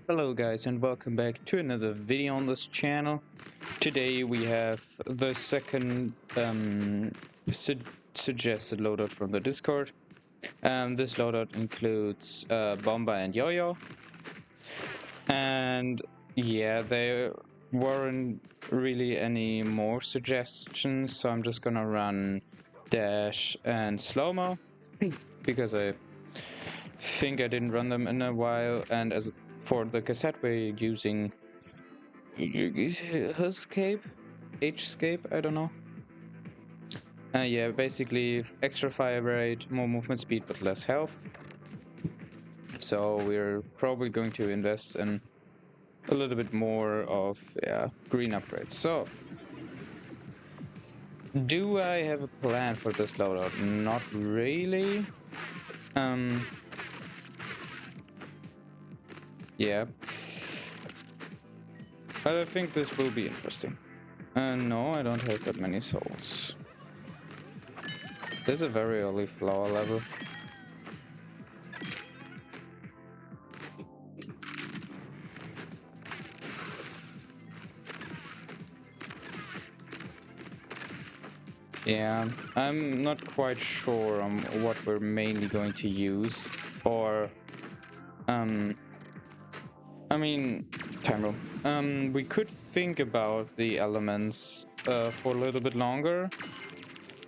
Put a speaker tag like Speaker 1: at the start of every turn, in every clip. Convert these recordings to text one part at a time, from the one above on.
Speaker 1: Hello guys and welcome back to another video on this channel. Today we have the second suggested loadout from the Discord. This loadout includes Bomba and Yoyo. And yeah, there weren't really any more suggestions, so I'm just gonna run Dash and Slow-Mo because I think I didn't run them in a while, and as for the cassette we're using Hscape? Hscape? I don't know. Yeah, basically extra fire rate, more movement speed but less health. So we're probably going to invest in a little bit more of green upgrades. So do I have a plan for this loadout? Not really. Yeah. But I think this will be interesting. No, I don't have that many souls. This is a very early flower level. Yeah, I'm not quite sure on what we're mainly going to use, or I mean, time room. We could think about the elements for a little bit longer,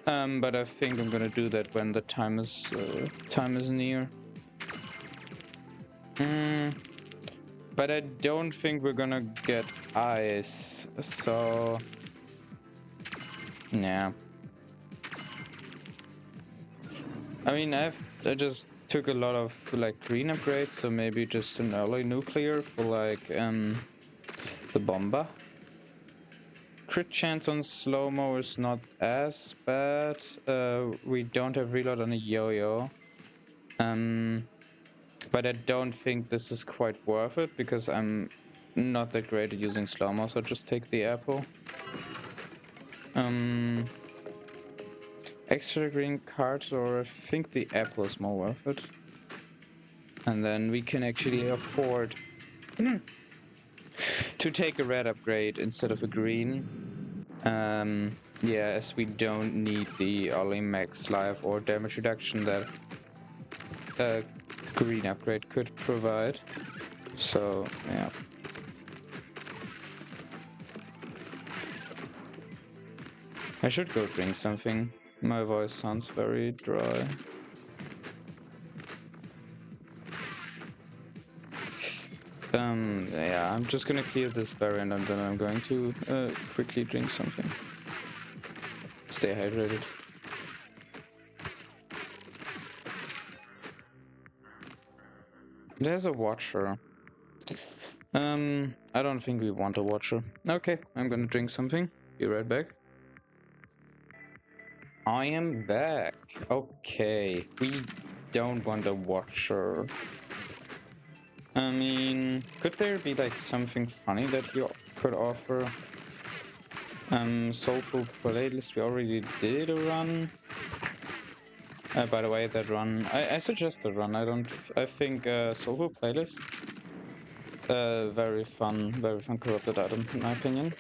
Speaker 1: but I think I'm gonna do that when the time is near. But I don't think we're gonna get ice, so yeah. I mean, I just took a lot of like green upgrades, so maybe just an early nuclear for like the Bomba. Crit chance on Slow-Mo is not as bad. We don't have reload on a Yo-Yo. But I don't think this is quite worth it because I'm not that great at using Slow-Mo, so just take the apple. Extra green cards, or I think the apple is more worth it. And then we can actually afford to take a red upgrade instead of a green. Yeah, as we don't need the early max life or damage reduction that a green upgrade could provide. So, yeah. I should go drink something. My voice sounds very dry. Yeah, I'm just gonna clear this variant and then I'm going to quickly drink something. Stay hydrated. There's a watcher. I don't think we want a watcher. Okay, I'm gonna drink something. Be right back. I am back. Okay, we don't want a watcher. I mean, could there be like something funny that you could offer? Soulful playlist, we already did a run. By the way, that run, I suggest the run. I think Soulful playlist, very fun corrupted item in my opinion.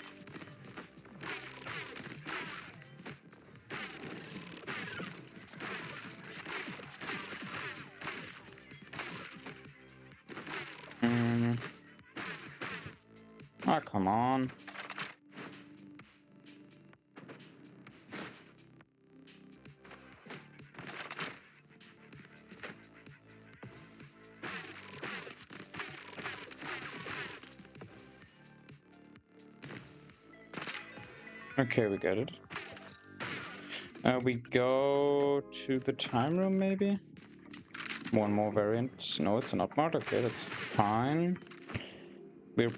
Speaker 1: Ah, come on. Okay, we got it. We go to the time room, maybe? One more variant. No, it's not marked. Okay, that's fine. We're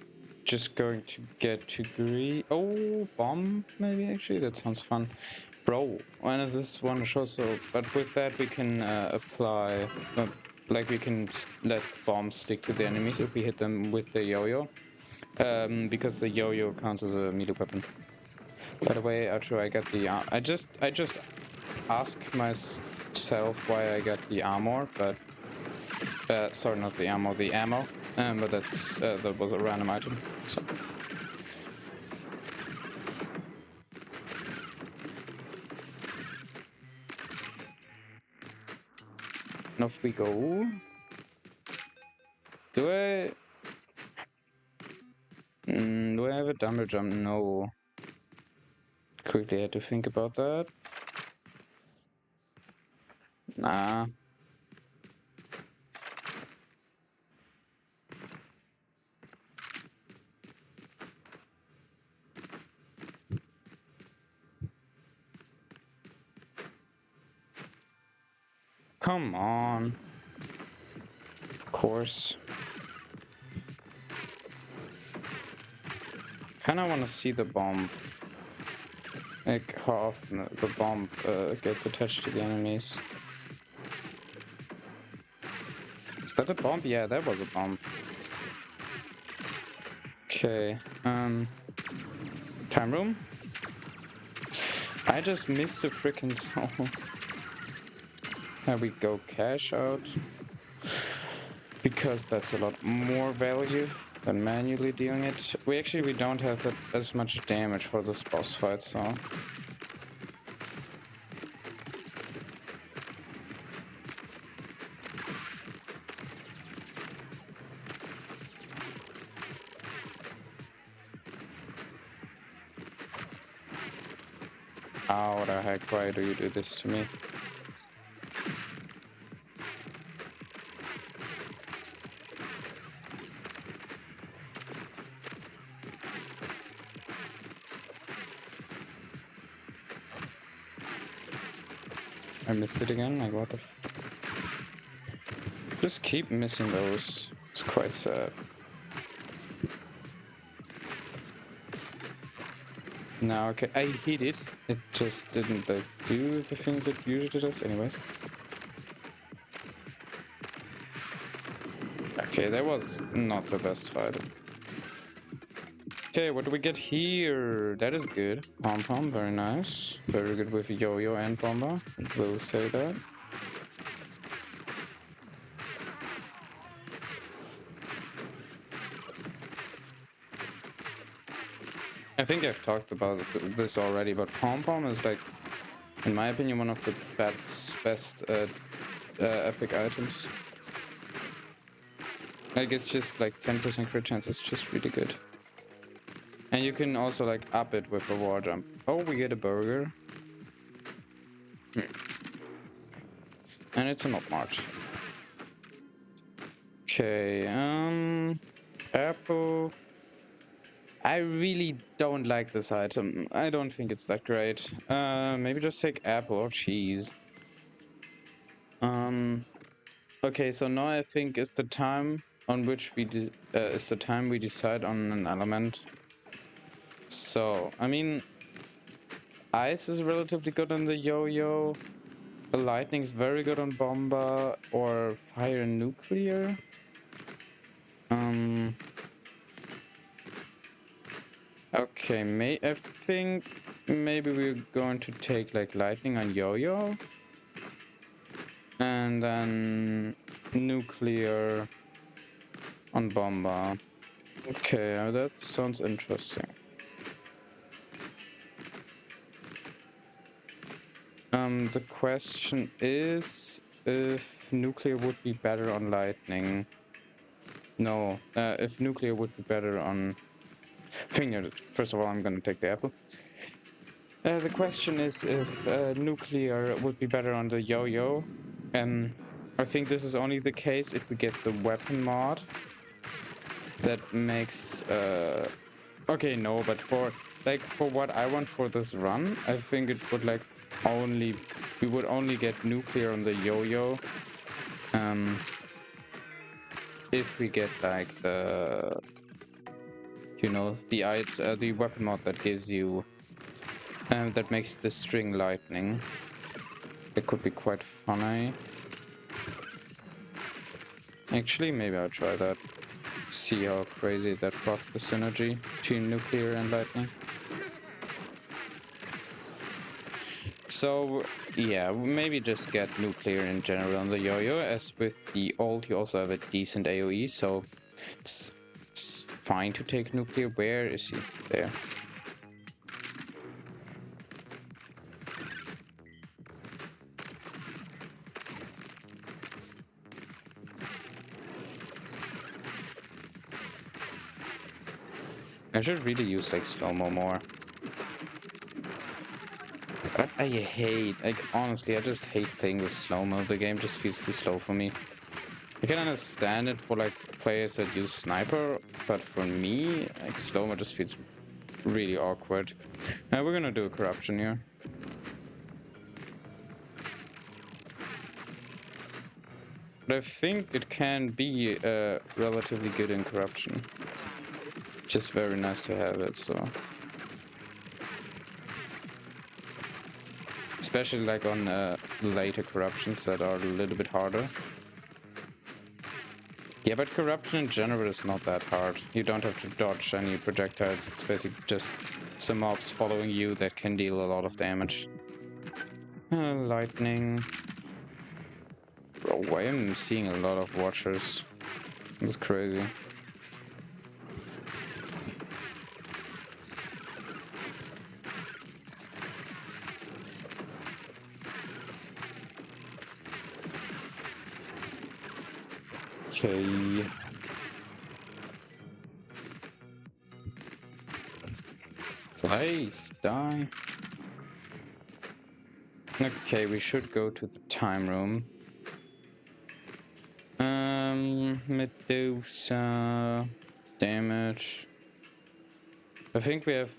Speaker 1: just going to get to green. Oh, bomb, maybe, actually? That sounds fun. Bro, when is this one show? So, but with that, we can apply... like, we can let bombs stick to the enemies if we hit them with the Yo-Yo. Because the Yo-Yo counts as a melee weapon. By the way, after I got the I just asked myself why I got the armor, but sorry, not the armor, the ammo. But that's that was a random item. So. And off we go. Do I? Do I have a dumbbell jump? No. Quickly had to think about that. Nah. Come on. Of course. Kinda wanna see the bomb. Like how often the bomb gets attached to the enemies. Is that a bomb? Yeah, that was a bomb. Okay. Time room? I just missed the freaking zone. There we go, cash out. Because that's a lot more value than manually doing it. We don't have that as much damage for this boss fight, so. How the heck, why do you do this to me? I missed it again, like what the f... Just keep missing those. It's quite sad. No, okay, I hit it. It just didn't like do the things it usually does anyways. Okay, that was not the best fight. Okay, what do we get here? That is good. Pom-pom, very nice. Very good with Yoyo and Bomba. We'll say that. I think I've talked about this already, but Pom-pom is like, in my opinion, one of the best epic items. Like, it's just like 10% crit chance, it's just really good. And you can also like up it with a war jump. Oh, we get a burger. And it's a not march. Okay, apple. I really don't like this item. I don't think it's that great. Maybe just take apple or cheese. Okay, so now I think is the time on which we decide on an element. So, I mean, ice is relatively good on the Yoyo. Lightning is very good on Bomba, or fire and nuclear. Okay, I think maybe we're going to take like lightning on Yoyo. And then nuclear on Bomba. Okay, that sounds interesting. The question is if nuclear would be better on lightning. No, if nuclear would be better on... First of all, I'm gonna take the apple. The question is if nuclear would be better on the Yoyo. I think this is only the case if we get the weapon mod. That makes... Okay, no, but for what I want for this run, I think it would like only... We would only get nuclear on the Yoyo. If we get like the... You know, the weapon mod that gives you... that makes the string lightning. It could be quite funny. Actually, maybe I'll try that. See how crazy that blocks the synergy between nuclear and lightning. So, yeah, maybe just get nuclear in general on the Yoyo, as with the ult you also have a decent AoE, so It's fine to take nuclear. Where is he? There. I should really use like slow-mo more. But I hate, like honestly, I just hate playing with slow-mo. The game just feels too slow for me. I can understand it for like players that use sniper, but for me, like slow-mo just feels really awkward. We're gonna do a corruption here. But I think it can be relatively good in corruption. Just very nice to have it, so. Especially like on later corruptions that are a little bit harder. Yeah, but corruption in general is not that hard. You don't have to dodge any projectiles. It's basically just some mobs following you that can deal a lot of damage. Lightning. Bro, why am I seeing a lot of watchers? It's crazy. Okay. Please, die. Okay, we should go to the time room. Medusa... damage. I think we have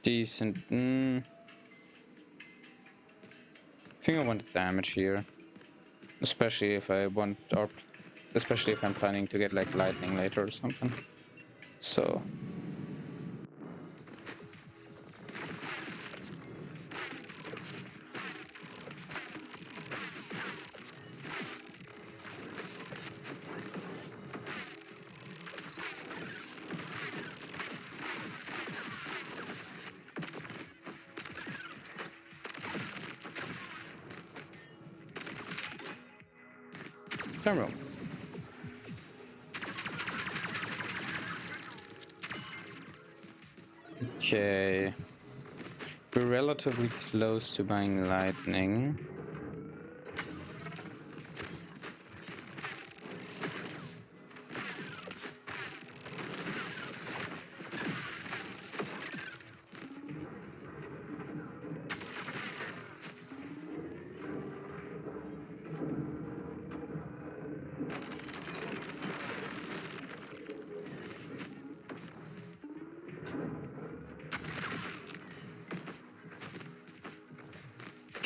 Speaker 1: decent... I think I want damage here. Especially if I want... or especially if I'm planning to get like lightning later or something. So... time room. Okay. We're relatively close to buying lightning.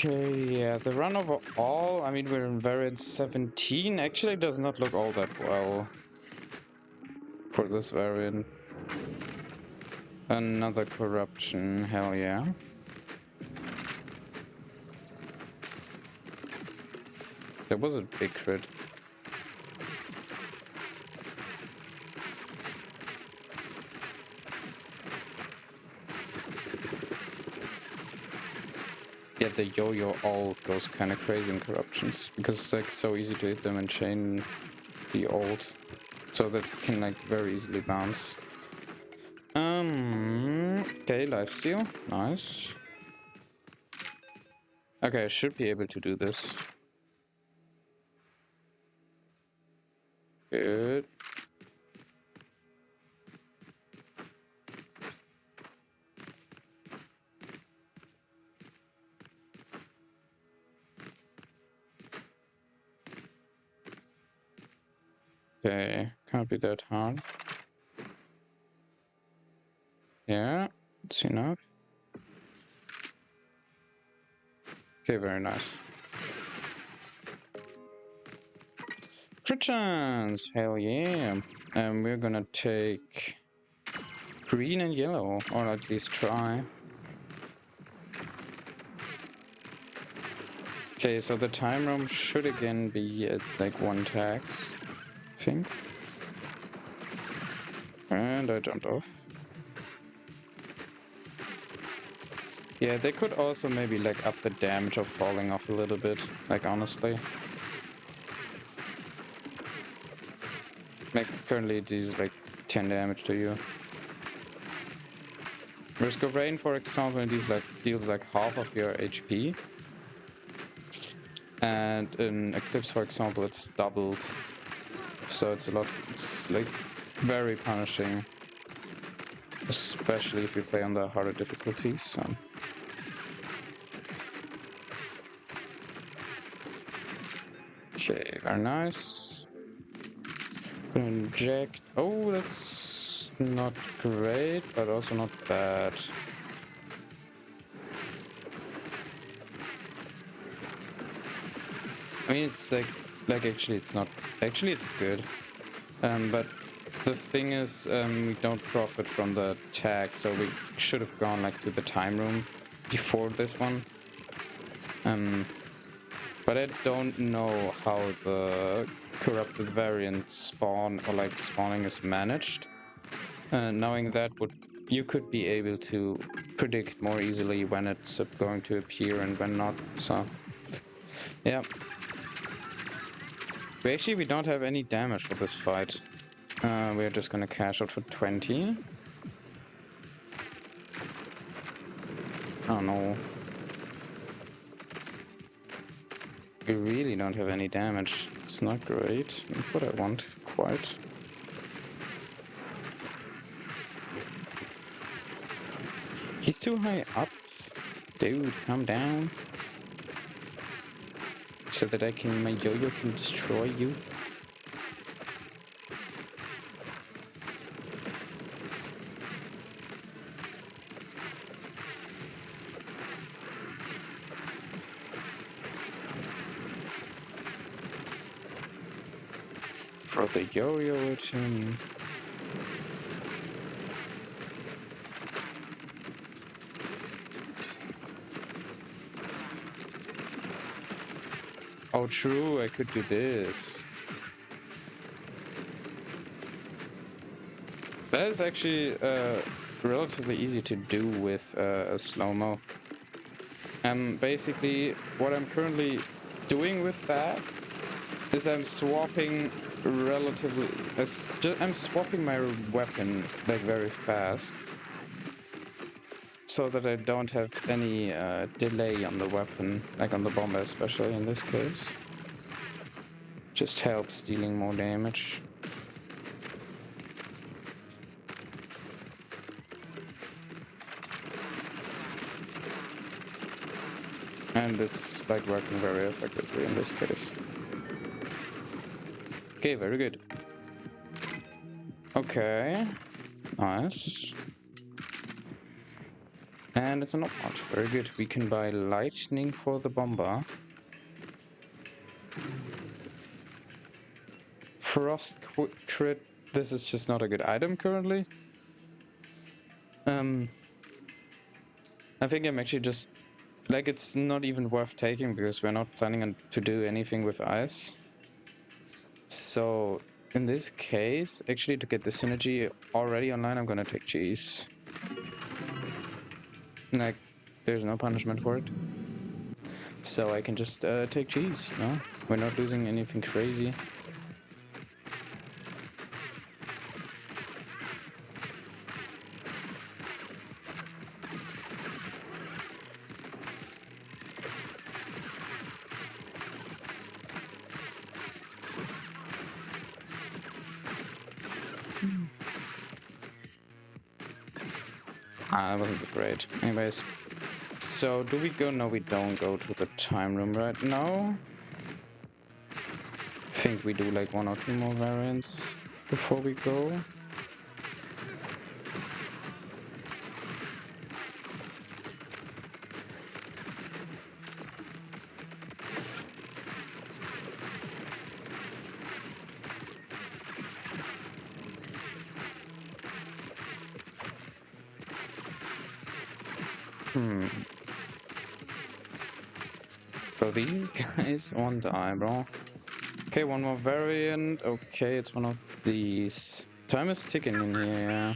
Speaker 1: Okay, yeah, the run overall, I mean, we're in variant 17, actually does not look all that well for this variant. Another corruption, hell yeah. That was a big crit. Yeah, the Yoyo ult goes kind of crazy in corruptions because it's like so easy to hit them and chain the ult, so that it can like very easily bounce. Okay, lifesteal, nice. Okay, I should be able to do this. Good. Okay, can't be that hard. Yeah, it's enough. Okay, very nice. Crit chance! Hell yeah! And we're gonna take green and yellow, or at least try. Okay, so the time room should again be at like 1 tax, I think. And I jumped off. Yeah, they could also maybe like up the damage of falling off a little bit, like honestly. Like, currently it is like 10 damage to you. Risk of Rain, for example, it is like deals like half of your HP. And in Eclipse, for example, it's doubled. So it's like very punishing. Especially if you play on the harder difficulties. So. Okay, very nice. Gonna inject. Oh, that's not great, but also not bad. I mean, it's like actually it's not. Actually, it's good. But the thing is, we don't profit from the tag, so we should have gone like to the time room before this one. But I don't know how the corrupted variant spawn or like spawning is managed. Knowing that, you could be able to predict more easily when it's going to appear and when not. So, yeah. We don't have any damage for this fight. We're just gonna cash out for 20. Oh no. We really don't have any damage. It's not great. Not what I want, quite. He's too high up. Dude, calm down. So that my Yoyo can destroy you. Throw the Yoyo at him. Oh, true, I could do this. That is actually relatively easy to do with a slow-mo. Basically, what I'm currently doing with that is I'm swapping I'm swapping my weapon like very fast, so that I don't have any delay on the weapon, like on the Bomba especially in this case. Just helps dealing more damage. And it's like working very effectively in this case. Okay, very good. Okay, nice. And it's an opmod. Very good. We can buy lightning for the Bomba. Frost crit. This is just not a good item currently. I think I'm actually just like, it's not even worth taking because we're not planning on to do anything with ice. So in this case, actually to get the synergy already online, I'm gonna take cheese. Like, there's no punishment for it. So I can just take cheese, you know? We're not losing anything crazy. That wasn't great. Anyways, so do we go? No, we don't go to the time room right now. I think we do like 1 or 2 more variants before we go. So these guys won't die, bro. Okay, 1 more variant. Okay, it's one of these. Time is ticking in here.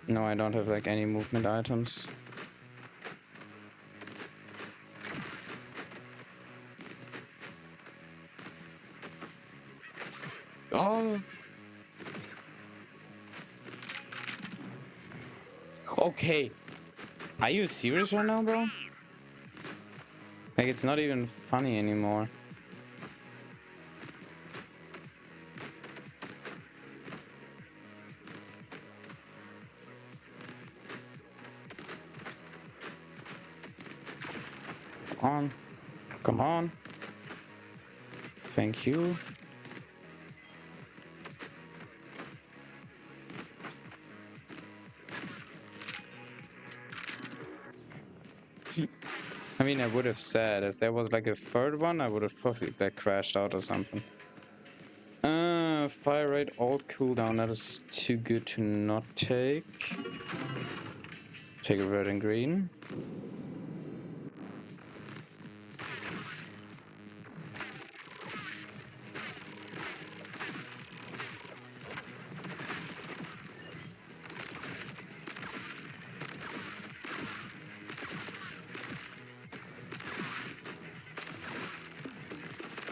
Speaker 1: No, I don't have like any movement items. Oh. Okay. Are you serious right now, bro? Like, it's not even funny anymore. Come on. Come on. Thank you. I mean, I would have said if there was like a third one, I would have probably that crashed out or something. Fire rate alt cooldown. That is too good to not take. Take a red and green.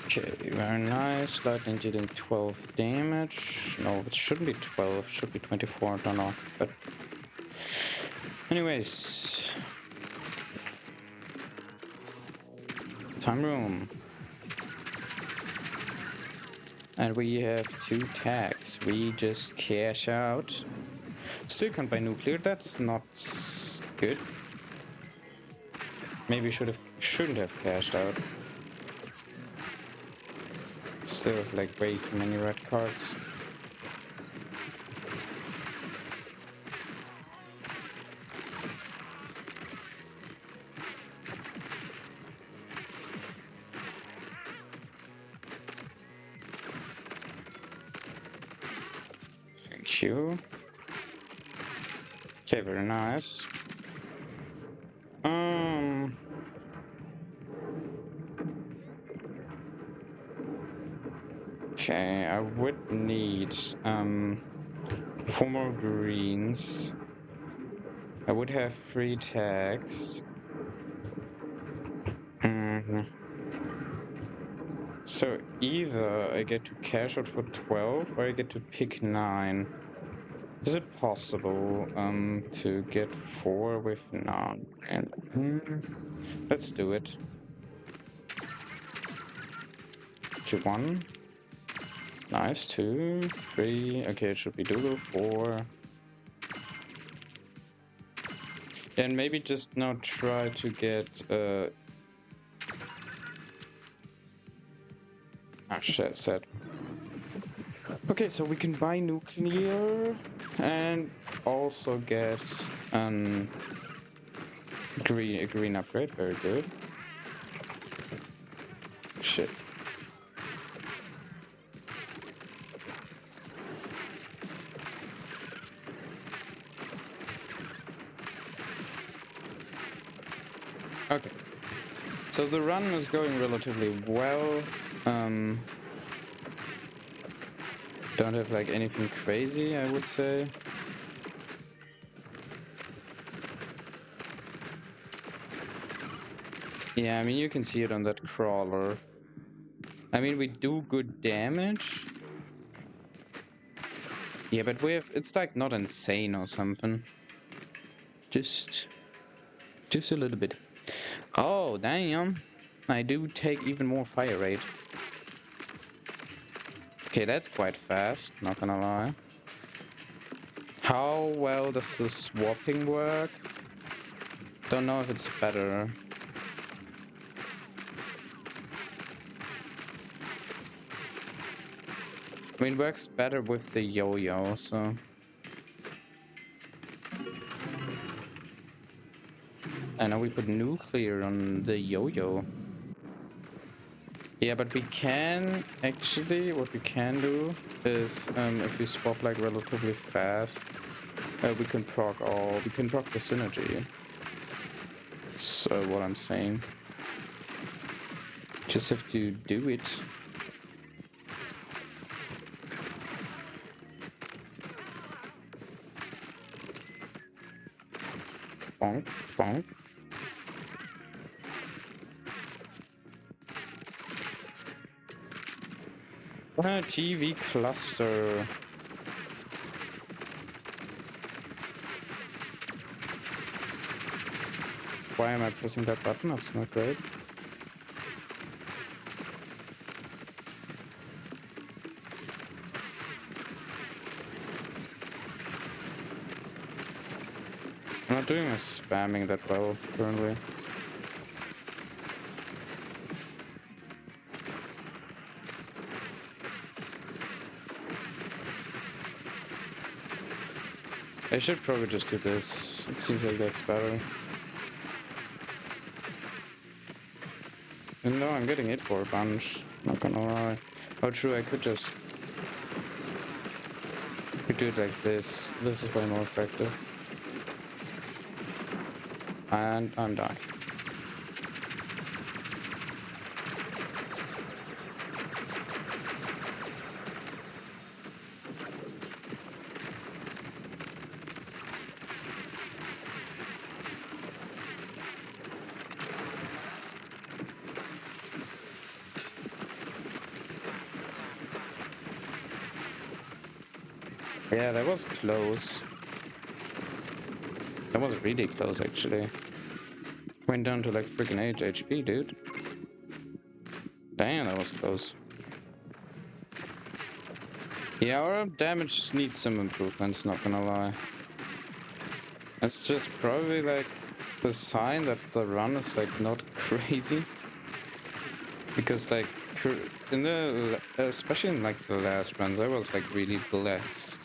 Speaker 1: Okay, very nice. Lightning dealing 12 damage. No, it shouldn't be 12. It should be 24. I don't know. But anyways, time room. And we have 2 tags. We just cash out. Still can't buy nuclear. That's not good. Maybe shouldn't have cashed out. Still like way too many red cards. Thank you. Okay, very nice. Okay, I would need 4 more greens. I would have 3 tags. So either I get to cash out for 12 or I get to pick 9. Is it possible to get 4 with 9? Let's do it. 2, 1. Nice, 2, 3. Okay, it should be doable. 4. And maybe just now try to get shit, set. Okay, so we can buy nuclear and also get a green upgrade. Very good. Shit. Okay. So the run is going relatively well. Don't have like anything crazy, I would say. Yeah, I mean, you can see it on that crawler. I mean, we do good damage. Yeah, but it's like not insane or something. Just a little bit. Oh, damn. I do take even more fire rate. Okay, that's quite fast, not gonna lie. How well does the swapping work? Don't know if it's better. I mean, it works better with the Yoyo, so... I know we put nuclear on the Yoyo. Yeah, but we can actually, what we can do is if we swap like relatively fast, we can proc the synergy. So what I'm saying, just have to do it. Bonk, bonk. TV cluster. Why am I pressing that button? That's not great. I'm not doing a spamming that well currently. I should probably just do this. It seems like that's better. And no, I'm getting it for a bunch. Not gonna lie. Oh, true, I could just do it like this. This is way more effective. And I'm dying. Yeah, that was close. That was really close, actually. Went down to like freaking 8 HP, dude. Damn, that was close. Yeah, our damage needs some improvements, not gonna lie. It's just probably like the sign that the run is like not crazy. Because like in the, especially in like the last runs, I was like really blessed.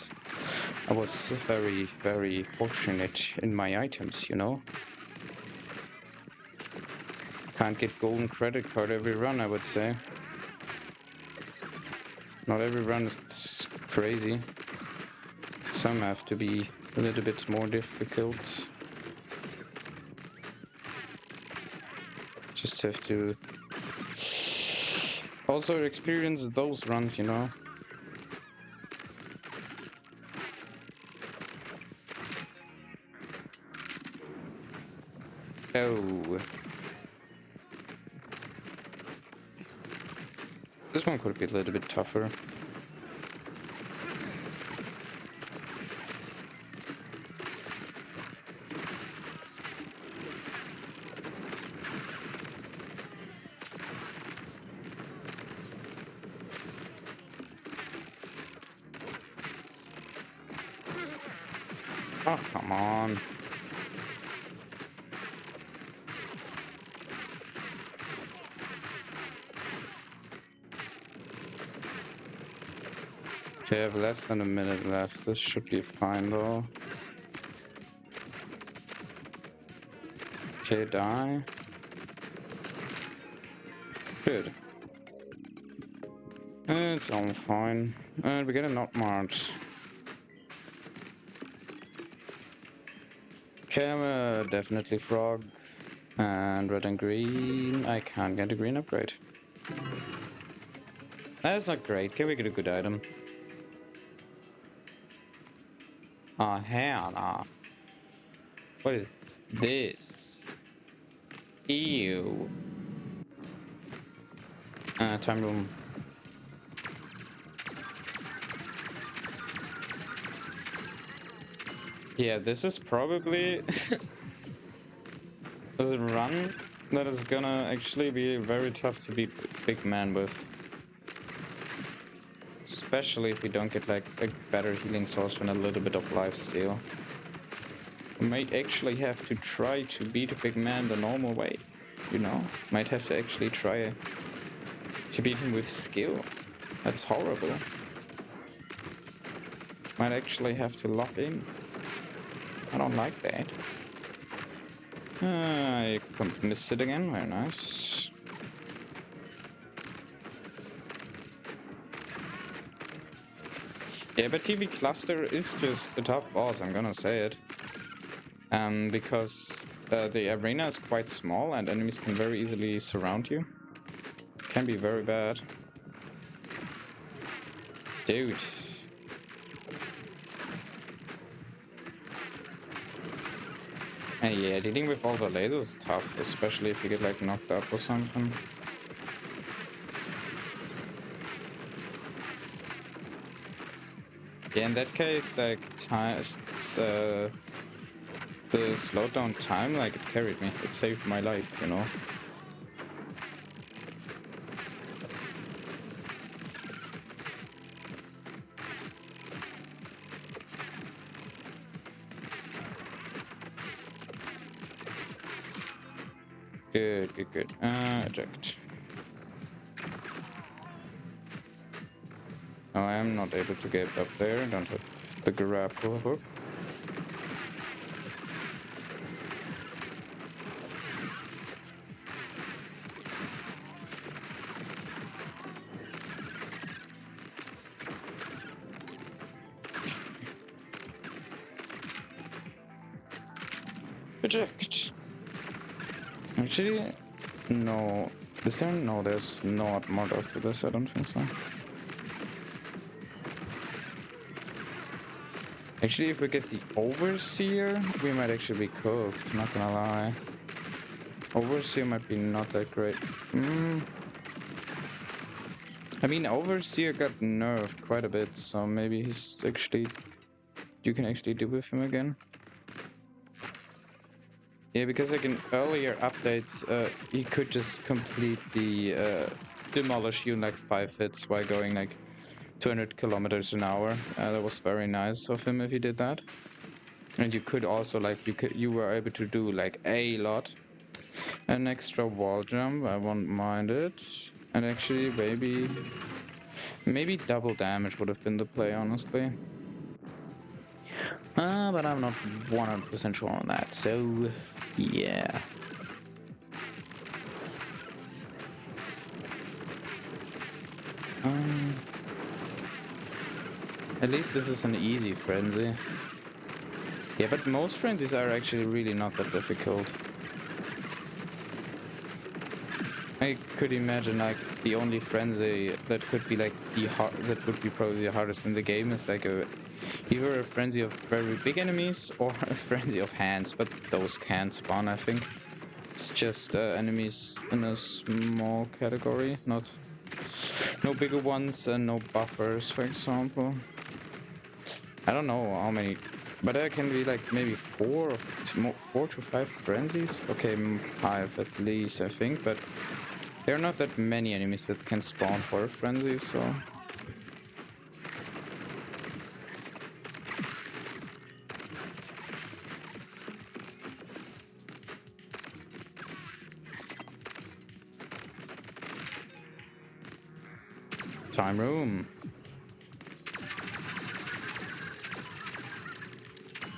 Speaker 1: I was very, very fortunate in my items, you know? Can't get golden credit card every run, I would say. Not every run is crazy. Some have to be a little bit more difficult. Just have to also experience those runs, you know? Oh. This one could be a little bit tougher. Oh, come on. Okay, I have less than a minute left. This should be fine though. Okay, die. Good. It's all fine. And we get a not march. Okay, I'm definitely frog. And red and green. I can't get a green upgrade. That's not great. Can we get a good item? Oh, hell no. What is this? Ew. Time room. Yeah, this is probably this run that is gonna actually be very tough to beat big man with. Especially if we don't get like a better healing source and a little bit of lifesteal. We might actually have to try to beat a big man the normal way. You know? Might have to actually try to beat him with skill. That's horrible. Might actually have to lock in. I don't like that. I missed it again, very nice. Yeah, but TV Cluster is just a tough boss, I'm gonna say it. Because the arena is quite small and enemies can very easily surround you. Can be very bad. Dude. And yeah, dealing with all the lasers is tough, especially if you get like knocked up or something. Yeah, in that case, like, the slowed down time, like, it carried me. It saved my life, you know? Good, good, good. Eject. No, I am not able to get up there. I don't have the grapple hook. Eject. Actually, no. Is there? No, there's no mod after this. I don't think so. Actually, if we get the Overseer, we might actually be cooked. Not gonna lie. Overseer might be not that great. I mean, Overseer got nerfed quite a bit, so maybe he's actually... You can actually do with him again. Yeah, because like in earlier updates, he could just completely demolish you in like 5 hits while going like 200 kilometers an hour. That was very nice of him if he did that. And you could also like you were able to do like a lot. An extra wall jump, I won't mind it. And actually maybe double damage would have been the play, honestly. But I'm not 100% sure on that, so yeah. At least this is an easy frenzy. Yeah, but most frenzies are actually really not that difficult. I could imagine like the only frenzy that could be like that would be probably the hardest in the game is like either a frenzy of very big enemies or a frenzy of hands, but those can't spawn, I think. It's just enemies in a small category, no bigger ones and no buffers, for example. I don't know how many, but there can be like maybe 4 to 5 frenzies. Okay, 5 at least, I think, but there are not that many enemies that can spawn for a frenzy, so... Time room.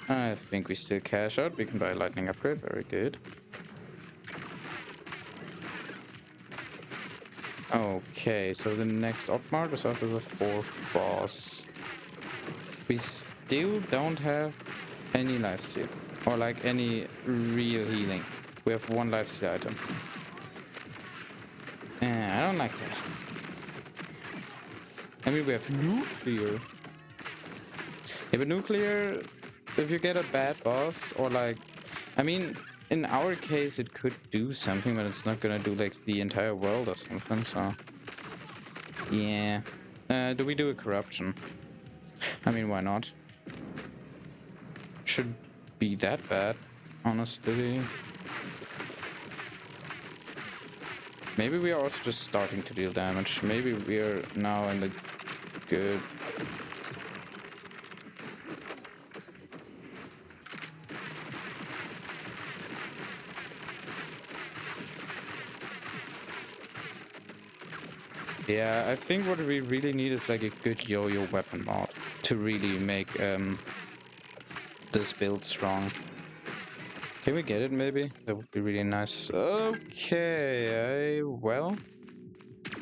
Speaker 1: I think we still cash out. We can buy a lightning upgrade. Very good. Okay, so the next Otmar is after the 4th boss. We still don't have any lifesteal. Or like any real healing. We have 1 lifesteal item. I don't like that. I mean, we have nuclear. Yeah, but nuclear, if you get a bad boss, or like... I mean, in our case, it could do something, but it's not gonna do like the entire world or something, so... Yeah. Do we do a corruption? I mean, why not? Should be that bad, honestly. Maybe we are also just starting to deal damage. Maybe we are now in the good... Yeah, I think what we really need is like a good Yo-Yo weapon mod to really make this build strong. Can we get it maybe? That would be really nice. Okay, well,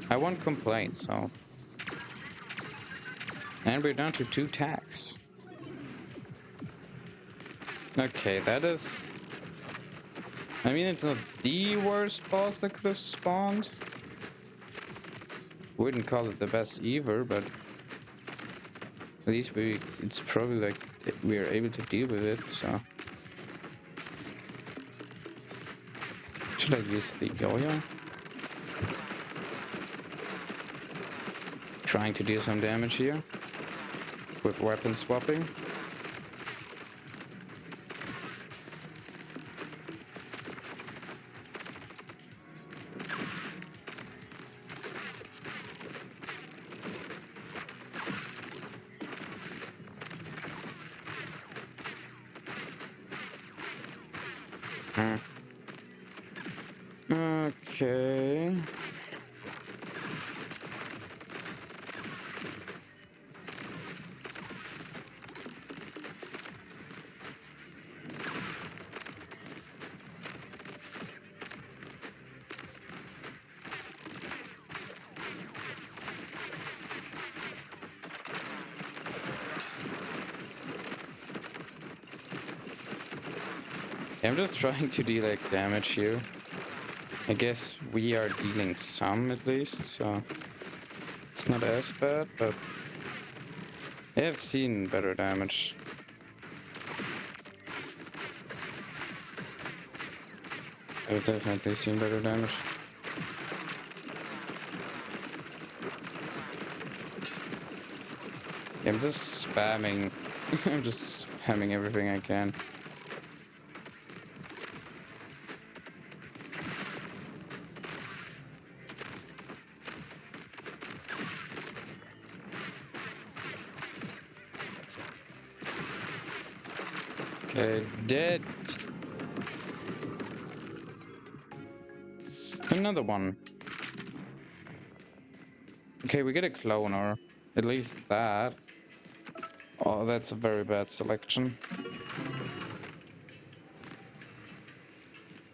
Speaker 1: I won't complain, so. And we're down to 2 tags. Okay, that is... I mean, it's not the worst boss that could have spawned. Wouldn't call it the best either, but at least it's probably like we are able to deal with it, so. Should I use the Yoyo? Trying to deal some damage here. with weapon swapping. Okay. I'm just trying to deal like damage here. I guess we are dealing some at least, so it's not as bad, but I have seen better damage. I've definitely seen better damage. I'm just spamming. I'm just spamming everything I can. Okay, dead. Another one. Okay, we get a cloner. At least that. Oh, that's a very bad selection.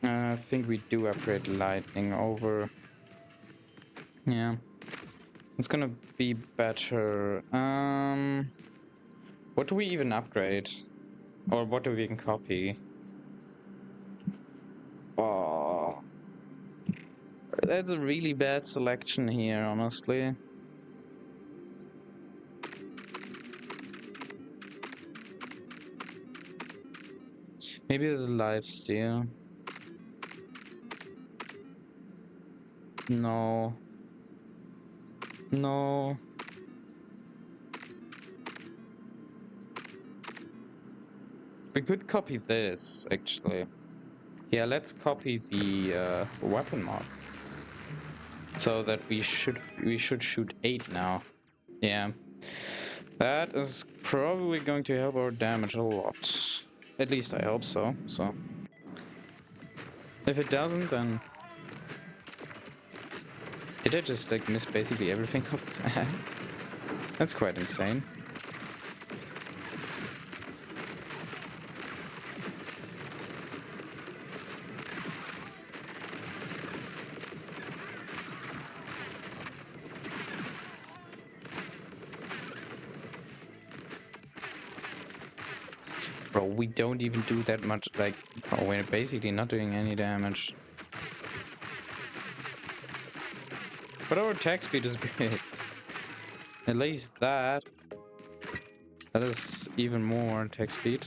Speaker 1: I think we do upgrade lightning over. Yeah. It's gonna be better. What do we even upgrade? Or what do we even copy? Oh, that's a really bad selection here, honestly. Maybe the lifesteal. No. No. We could copy this, actually. Yeah, let's copy the weapon mod. So that we should shoot 8 now. Yeah. That is probably going to help our damage a lot. At least I hope so. So if it doesn't, then did I just like miss basically everything of that? That's quite insane. Bro, we don't even do that much, like, oh, we're basically not doing any damage. But our attack speed is big. At least that. That is even more attack speed.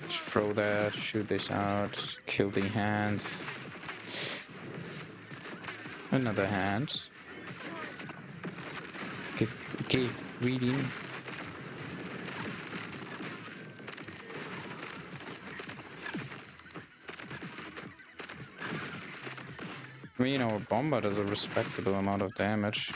Speaker 1: Just throw that, shoot this out, kill the hands. Another hand. Get reading. I mean, our Bomba does a respectable amount of damage.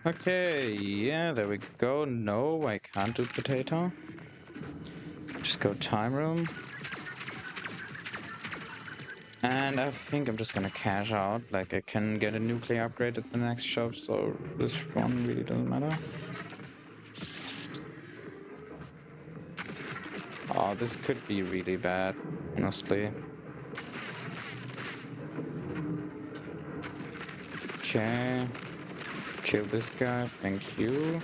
Speaker 1: Okay, yeah, there we go. No, I can't do potato. Just go time room. And I think I'm just gonna cash out. Like, I can get a nuclear upgrade at the next shop, so this one really doesn't matter. Oh, this could be really bad, honestly. Okay. Kill this guy, thank you.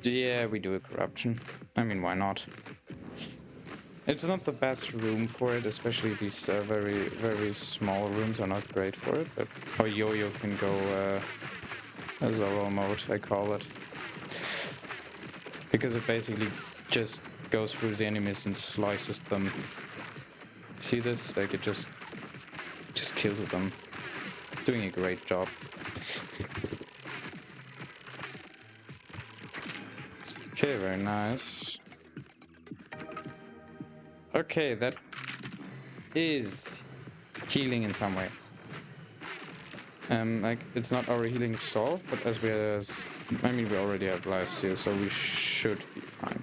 Speaker 1: Yeah, we do a corruption. I mean, why not? It's not the best room for it, especially these very, very small rooms are not great for it, but our Yoyo can go Zorro mode, I call it. Because it basically just goes through the enemies and slices them. See this? Like it just kills them. Doing a great job. Okay, very nice. Okay, that is healing in some way. Like it's not our healing solved, but I mean we already have lives here, so we should be fine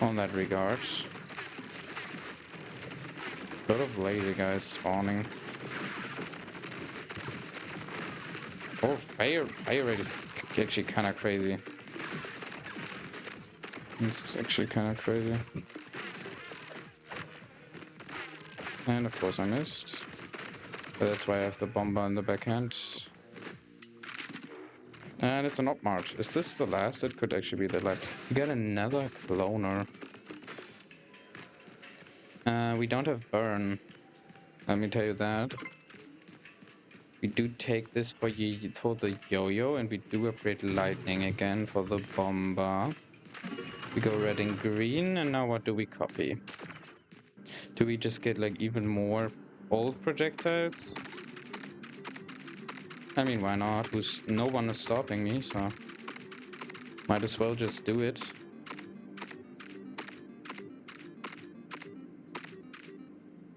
Speaker 1: on that regard. A lot of lazy guys spawning. Oh, fire rate is actually kind of crazy. This is actually kind of crazy. And of course I missed. But that's why I have the Bomba in the backhand. And it's an op march. Is this the last? It could actually be the last. We got another cloner. We don't have burn. Let me tell you that. We do take this for the Yoyo, and we do upgrade lightning again for the Bomba. We go red and green, and now what do we copy? Do we just get like even more old projectiles? I mean, why not? No one is stopping me, so might as well just do it.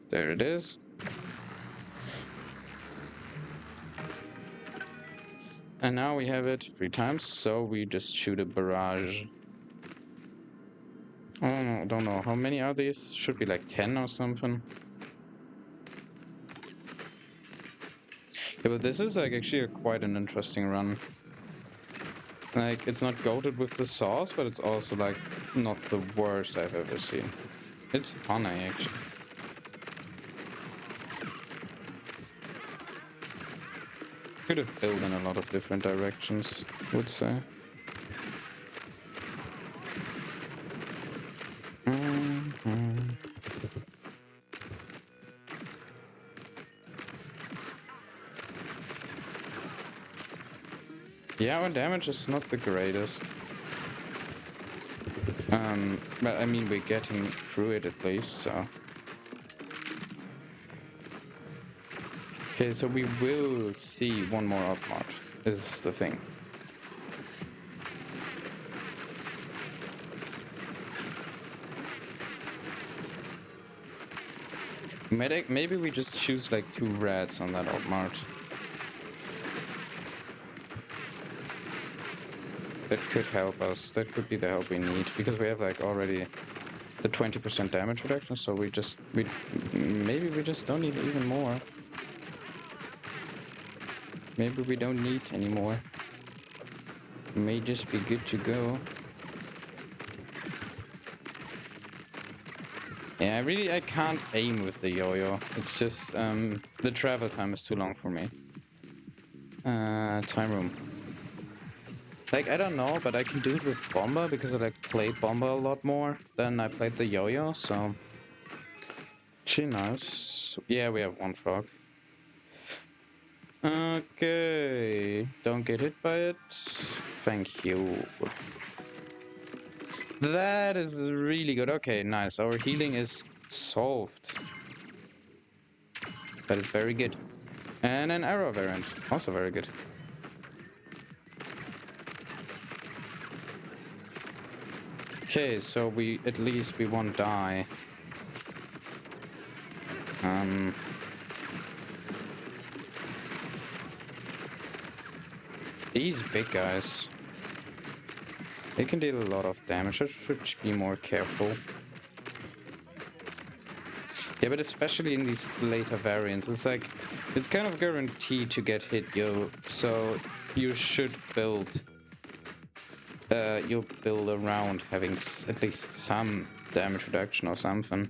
Speaker 1: There it is. And now we have it 3 times, so we just shoot a barrage. I don't know. How many are these? Should be like 10 or something. Yeah, but this is like actually quite an interesting run. Like, it's not goated with the sauce, but it's also like not the worst I've ever seen. It's funny actually. Could have built in a lot of different directions, I would say. Yeah, our damage is not the greatest. But I mean, we're getting through it at least, so. Okay, so we will see one more up march, is the thing. Maybe we just choose like 2 reds on that up march. That could help us. That could be the help we need, because we have like already the 20% damage reduction, so maybe we just don't need even more. Maybe we don't need any more. May just be good to go. Yeah, I can't aim with the Yoyo. It's just the travel time is too long for me. Time room. Like, I don't know, but I can do it with Bomba because I like played Bomba a lot more than I played the Yoyo, so actually nice. Yeah, we have 1 frog. Okay, don't get hit by it. Thank you. That is really good. Okay, nice. Our healing is solved. That is very good. And an arrow variant, also very good. Okay, so at least we won't die. These big guys, they can deal a lot of damage. I should be more careful. Yeah, but especially in these later variants, it's kind of guaranteed to get hit, so you should build. You'll build around having at least some damage reduction or something.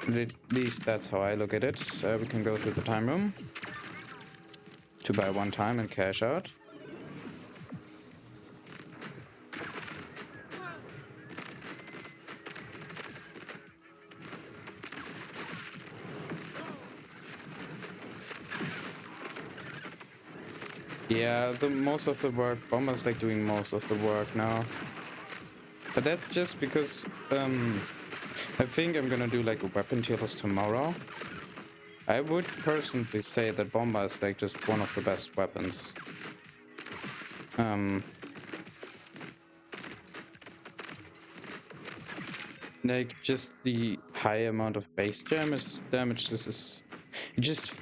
Speaker 1: At least that's how I look at it. We can go to the time room to buy 1 time and cash out. Yeah, the most of the work, Bomba's like doing most of the work now. But that's just because I think I'm gonna do like a weapon tier list tomorrow. I would personally say that Bomba is like just one of the best weapons. Like just the high amount of base damage. It just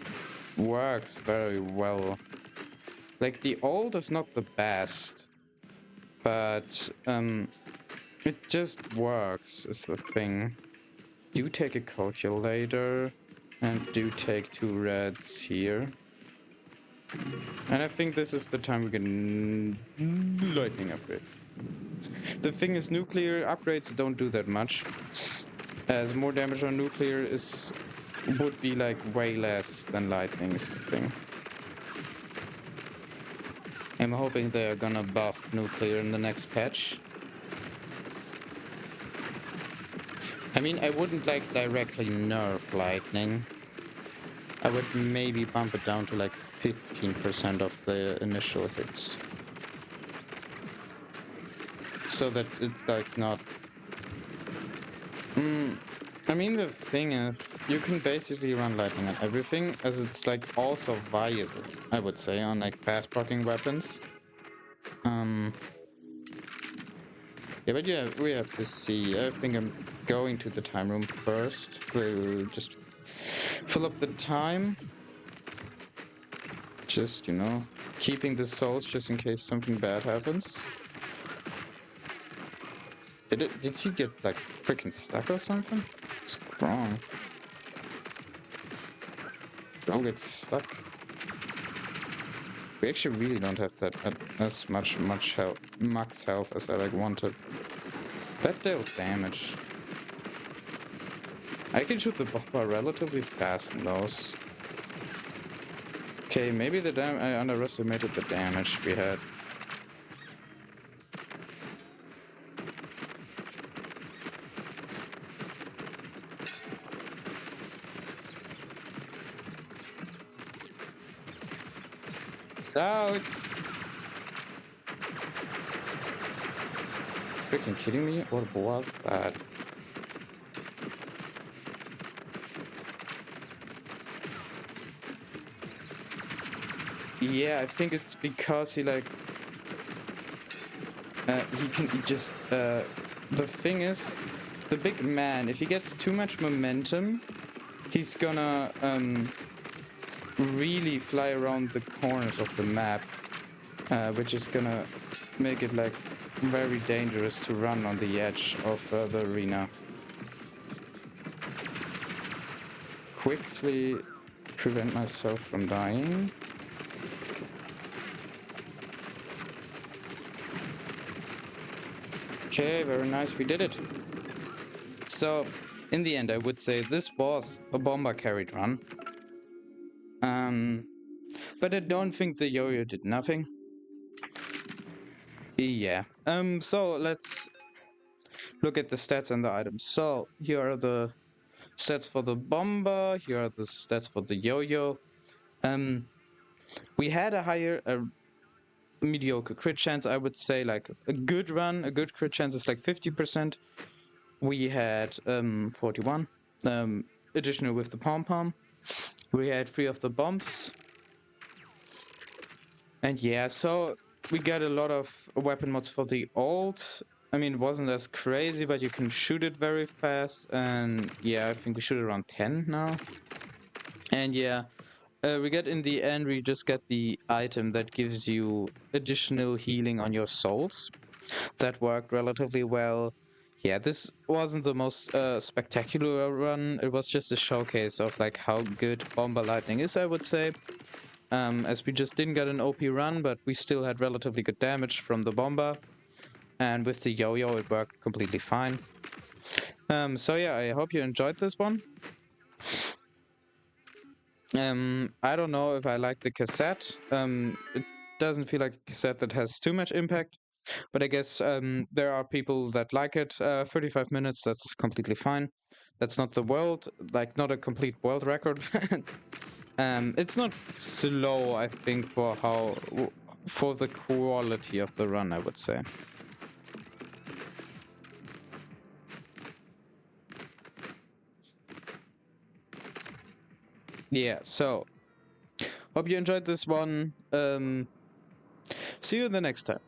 Speaker 1: works very well. Like the ult is not the best, but it just works is the thing. Do take a calculator and do take 2 reds here. And I think this is the time we can lightning upgrade. The thing is, nuclear upgrades don't do that much, as more damage on nuclear would be like way less than lightning is the thing. I'm hoping they're gonna buff nuclear in the next patch. I mean, I wouldn't like directly nerf lightning. I would maybe bump it down to like 15% of the initial hits. So that it's like not... I mean, the thing is, you can basically run lightning on everything, as it's like also viable, I would say, on like fast proccing weapons. Yeah, but yeah, we have to see. I think I'm going to the time room first. We'll just fill up the time. Just, you know, keeping the souls just in case something bad happens. Did he get like freaking stuck or something? What's wrong? Don't get stuck. We actually really don't have that as much health, max health as I like wanted. That dealt damage. I can shoot the bomber relatively fast in those. Okay, maybe I underestimated the damage we had. Out! Freaking kidding me? What was that? Yeah, I think it's because he like... the thing is, the big man, if he gets too much momentum, he's gonna really fly around the corners of the map, which is gonna make it like very dangerous to run on the edge of the arena. Quickly prevent myself from dying. Okay, very nice, we did it. So, in the end, I would say this was a Bomba carried run. But I don't think the Yoyo did nothing. Yeah. So let's look at the stats and the items. So here are the stats for the Bomba. Here are the stats for the Yoyo. We had a mediocre crit chance. I would say like a good run, a good crit chance is like 50%. We had 41. Additional with the pom-pom. We had 3 of the bombs. And yeah, so we got a lot of weapon mods for the ult. I mean, it wasn't as crazy, but you can shoot it very fast. And yeah, I think we shoot around 10 now. And yeah, we get in the end, we just get the item that gives you additional healing on your souls. That worked relatively well. Yeah, this wasn't the most spectacular run. It was just a showcase of like how good Bomba Lightning is, I would say. As we just didn't get an OP run, but we still had relatively good damage from the Bomba. And with the Yoyo, it worked completely fine. So yeah, I hope you enjoyed this one. I don't know if I like the cassette. It doesn't feel like a cassette that has too much impact. But I guess there are people that like it. 35 minutes, that's completely fine. That's not the world, like not a complete world record. It's not slow, I think, for the quality of the run, I would say. Yeah, so hope you enjoyed this one. See you the next time.